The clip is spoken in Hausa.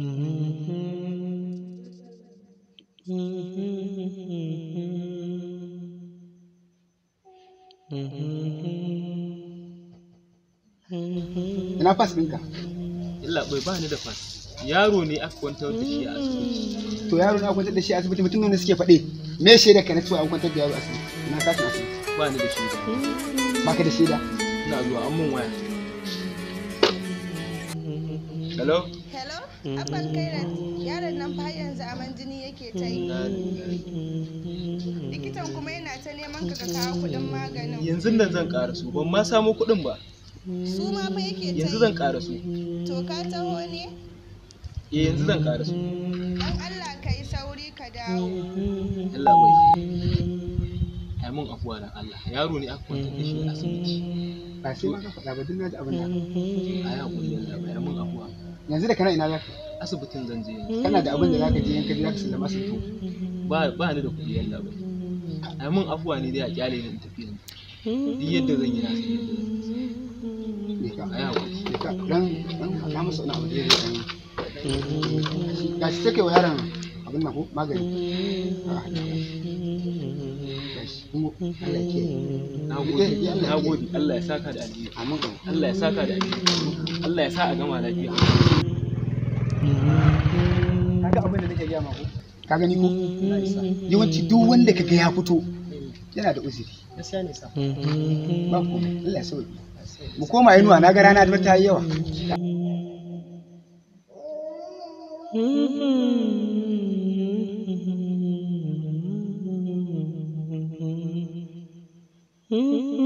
Ina fas ɗinka? Illa bai ba ni da fas. Yaro ne aka kwantar da shi a asibiti. To yaro ne aka kwantar da shi a asibiti, mutum ne suke faɗe. Me shaida ka na cewa an kwantar da yaro a asibiti? Ina katin asibiti. Ba ni da shaida. Baka da shaida? Ina zuwa an mun waya. Hello? Hello? Abban Kairat, yaron nan fa yanzu aman jini yake ta yi. Likitan kuma yana ta neman ka kawo kuɗin maganin. Yanzu nan zan ƙarasu, ban ma samu kuɗin ba. Su ma fa yake ta yi. Yanzu zan ƙarasu. To ka taho ne? Yanzu zan ƙarasu. Dan Allah ka yi sauri ka dawo. Allah bai. Ai mun afuwa dan Allah. Yaro ne aka kwantar da shi a asibiti. Ba sai ma ka faɗa ba, duk na ji abin da. Ai hakuri Allah bai. Ai mun afuwa. Yanzu da kana ina za ka? Asibitin zan je yanzu. Kana da abin da za ka je yanka za ka sallama su to. Ba ni da kuɗi Allah bai. Ai mun afuwa ne dai a kyale ni in tafi yanzu. Duk yadda zan yi na san yadda zan yi. Ai hakuri. Dan ka masa wani abu da zai yi. Ga shi take wa yaron abin nan ko magani. Na gode, Allah ya saka da alheri. Allah ya saka da alheri. Allah ya sa a gama lafiya. Kaga abin da nake gaya mako. Ka gani ko? Yawanci duk wanda kaga ya fito yana da uzuri. Gaskiya ne sa. Ba komai, Allah ya sauke. Mu koma inuwa, na ga rana ta yi yawa. Mm-hmm.